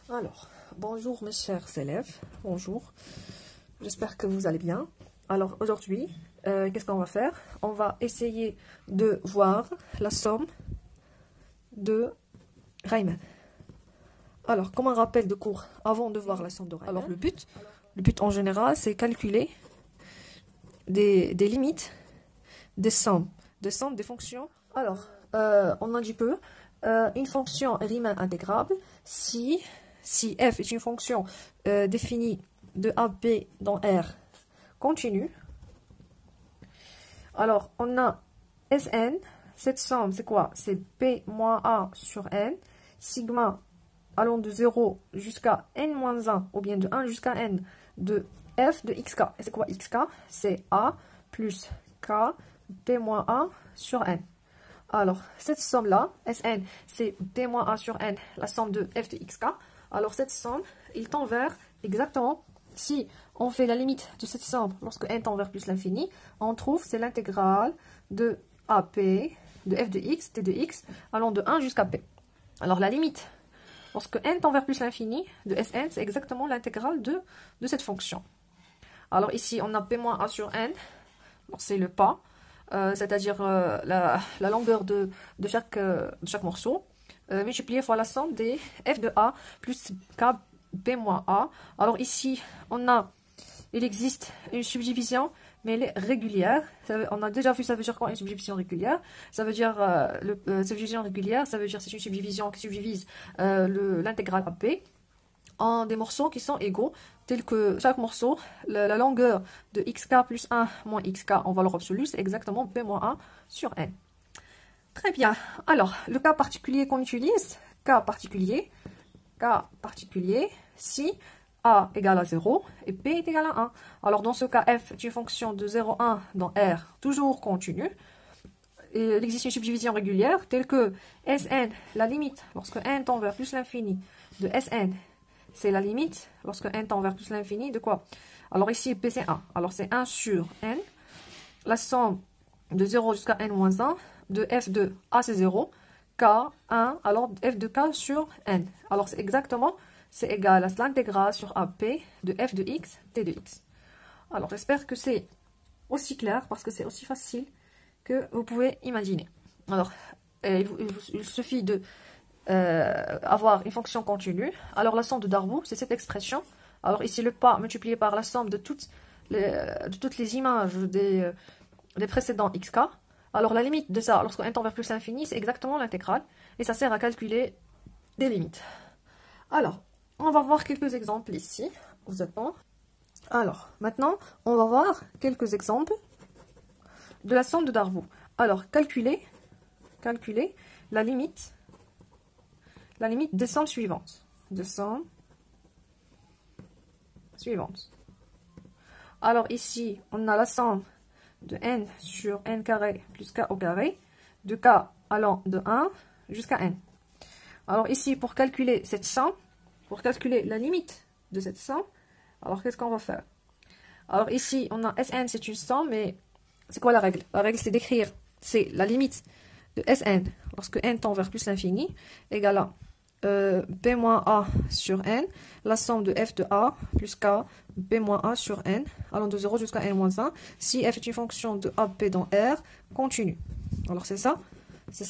Alors, bonjour mes chers élèves, bonjour, j'espère que vous allez bien. Alors aujourd'hui, qu'est-ce qu'on va faire? On va essayer de voir la somme de Riemann. Alors, comme un rappel de cours, avant de voir la somme de Riemann, alors le but en général, c'est calculer des limites des sommes des fonctions. Alors, on a dit que une fonction est Riemann intégrable si f est une fonction définie de a, b dans R continue. Alors, on a Sn, cette somme, c'est quoi? C'est p moins a sur n, sigma allant de 0 jusqu'à n-1, ou bien de 1 jusqu'à n, de f de xk. Et c'est quoi xk? C'est a plus k p moins a sur n. Alors, cette somme-là, Sn, c'est p moins a sur n, la somme de f de xk. Alors, cette somme, il tend vers exactement, si on fait la limite de cette somme, lorsque n tend vers plus l'infini, on trouve, c'est l'intégrale de ap, de f de x, t de x, allant de 1 jusqu'à p. Alors, la limite, lorsque n tend vers plus l'infini, de Sn, c'est exactement l'intégrale de cette fonction. Alors, ici, on a p moins a sur n, c'est le pas, c'est-à-dire la longueur de chaque morceau, multiplié fois la somme des f de a plus k b moins a. Alors ici, il existe une subdivision, mais elle est régulière. On a déjà vu, ça veut dire quoi une subdivision régulière? Ça veut dire, subdivision régulière, ça veut dire c'est une subdivision qui subdivise l'intégrale ap en des morceaux qui sont égaux, tels que chaque morceau, la longueur de xk plus 1 moins xk en valeur absolue, c'est exactement p moins 1 sur n. Très bien. Alors, le cas particulier qu'on utilise, cas particulier, si a égale à 0 et p est égal à 1. Alors, dans ce cas, f est une fonction de 0, 1 dans R, toujours continue. Et il existe une subdivision régulière, telle que Sn, la limite, lorsque n tend vers plus l'infini, de Sn, c'est la limite, lorsque n tend vers plus l'infini, de quoi? Alors ici, p c'est 1. Alors c'est 1 sur n. La somme de 0 jusqu'à n-1 de f de a c'est 0, k 1, alors f de k sur n. Alors c'est exactement, c'est égal à l'intégrale sur ap de f de x, t de x. Alors j'espère que c'est aussi clair, parce que c'est aussi facile que vous pouvez imaginer. Alors, il suffit de avoir une fonction continue. Alors la somme de Darboux, c'est cette expression. Alors ici le pas multiplié par la somme de toutes les images des précédents xk. Alors la limite de ça, lorsque n tend vers plus l'infini, c'est exactement l'intégrale. Et ça sert à calculer des limites. Alors, on va voir quelques exemples ici. Vous attendez. Alors, maintenant, on va voir quelques exemples de la somme de Darboux. Alors, calculer la limite des sommes suivantes. Alors ici, on a la somme de n sur n carré plus k au carré, de k allant de 1 jusqu'à n. Alors ici, pour calculer cette somme, pour calculer la limite de cette somme, alors qu'est-ce qu'on va faire? Alors ici, on a Sn, c'est une somme, mais c'est quoi la règle? La règle, c'est d'écrire, c'est la limite de Sn, lorsque n tend vers plus l'infini, égale à p moins a sur n, la somme de f de a plus k p moins a sur n, allant de 0 jusqu'à n moins 1, si f est une fonction de ap dans R continue. Alors c'est ça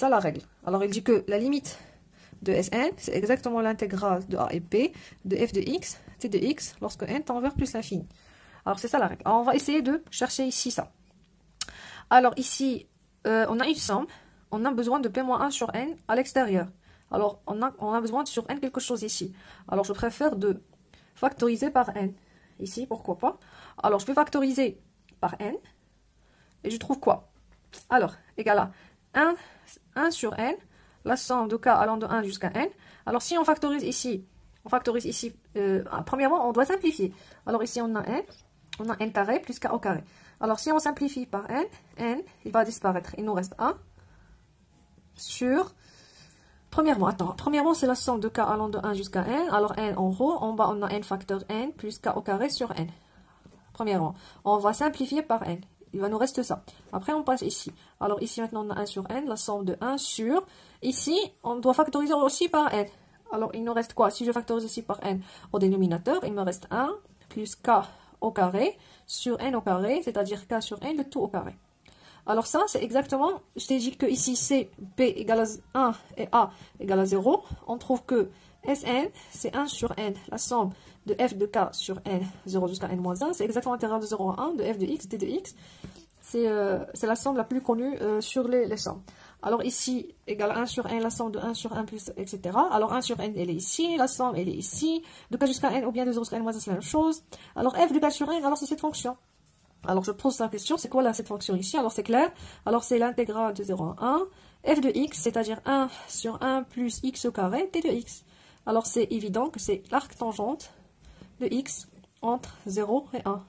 la règle. Alors il dit que la limite de Sn, c'est exactement l'intégrale de a et p, de f de x, t de x, lorsque n tend vers plus l'infini. Alors c'est ça la règle. Alors on va essayer de chercher ici ça. Alors ici, on a une somme, on a besoin de p-1 sur n à l'extérieur. Alors on a besoin de sur n quelque chose ici. Alors je préfère de factoriser par n. Ici, pourquoi pas? Alors je vais factoriser par n, et je trouve quoi? Alors, égal à 1 sur n, la somme de k allant de 1 jusqu'à n. Alors si on factorise ici, premièrement, on doit simplifier. Alors ici, on a n carré plus k au carré. Alors si on simplifie par n, il va disparaître. Il nous reste 1 sur... Premièrement, c'est la somme de k allant de 1 jusqu'à n. Alors n en haut, en bas, on a n facteur n plus k au carré sur n. Premièrement, on va simplifier par n. Il va nous rester ça. Après, on passe ici. Alors ici, maintenant, on a 1 sur n, la somme de 1 sur... Ici, on doit factoriser aussi par n. Alors, il nous reste quoi? Si je factorise ici par n au dénominateur, il me reste 1 plus k au carré sur n au carré, c'est-à-dire k sur n, le tout au carré. Alors ça, c'est exactement, je t'ai dit que ici, c'est b égale à 1 et a égale à 0. On trouve que Sn, c'est 1 sur n, la somme de f de k sur n, 0 jusqu'à n-1, c'est exactement l'intégrale de 0 à 1 de f de x, d de x. C'est la somme la plus connue sur les sommes. Alors ici, égale à 1 sur n, la somme de 1 sur 1 plus, etc. Alors 1 sur n, elle est ici, la somme, elle est ici. De k jusqu'à n ou bien de 0 jusqu'à n-1, c'est la même chose. Alors f de k sur n, alors c'est cette fonction. Alors je pose la question, c'est quoi là cette fonction ici? Alors c'est clair, alors c'est l'intégrale de 0 à 1, f de x, c'est-à-dire 1 sur 1 plus x au carré, t de x. Alors c'est évident que c'est l'arc tangente de x entre 0 et 1.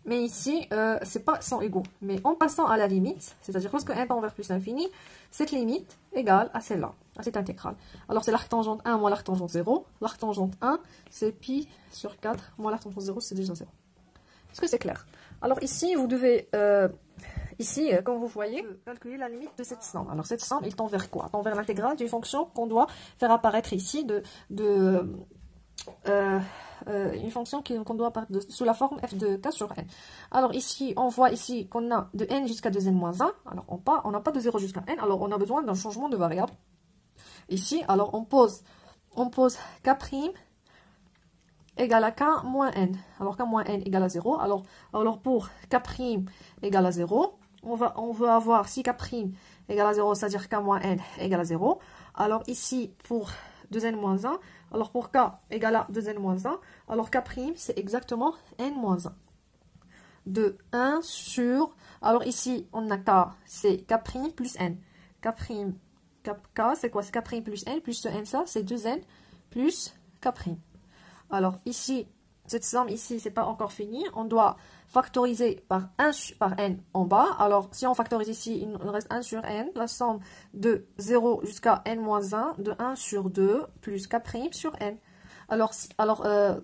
Mais ici, c'est pas sans égaux. Mais en passant à la limite, c'est-à-dire lorsque n tend vers plus l'infini, cette limite égale à celle-là, à cette intégrale. Alors c'est l'arc tangente 1 moins l'arc tangente 0. L'arc tangente 1, c'est pi sur 4 moins l'arc tangente 0, c'est déjà 0. Est-ce que c'est clair? Alors ici, vous devez, comme vous voyez, calculer la limite de cette somme. Alors cette somme, il tend vers quoi? Tend vers l'intégrale d'une fonction qu'on doit faire apparaître ici une fonction qu'on doit apparaître sous la forme f de k sur n. Alors ici, on voit ici qu'on a de n jusqu'à 2n-1. Alors on n'a pas de 0 jusqu'à n, alors on a besoin d'un changement de variable. Ici, alors on pose k' égale à k moins n. Alors k moins n égale à 0. Alors pour k' égale à 0, on veut avoir si k' égale à 0, c'est-à-dire k moins n égale à 0. Alors ici, pour 2n-1, alors pour k égale à 2n-1, alors k' c'est exactement n-1. De 1 sur, alors ici on a k, c'est k' plus n. K' c'est quoi? C'est k' plus n, plus ce n, ça c'est 2n plus k'. Alors ici, cette somme ici, c'est pas encore fini. On doit factoriser par n en bas. Alors si on factorise ici, il nous reste 1 sur n. La somme de 0 jusqu'à n-1 de 1 sur 2 plus k' sur n. Alors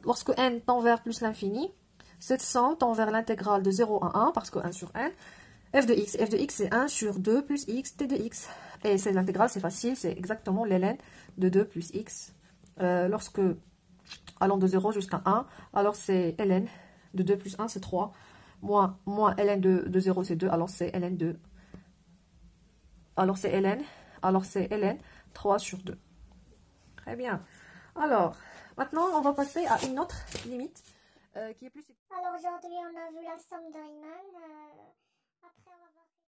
lorsque n tend vers plus l'infini, cette somme tend vers l'intégrale de 0 à 1 parce que 1 sur n. F de x c'est 1 sur 2 plus x t de x. Et c'est l'intégrale, c'est facile, c'est exactement ln de 2 plus x. Lorsque allant de 0 jusqu'à 1, alors c'est ln de 2 plus 1, c'est 3, moins ln de 0, c'est 2, alors c'est ln 2. Alors c'est ln 3 sur 2. Très bien. Alors, maintenant, on va passer à une autre limite qui est plus... Alors aujourd'hui, on a vu la somme de Riemann.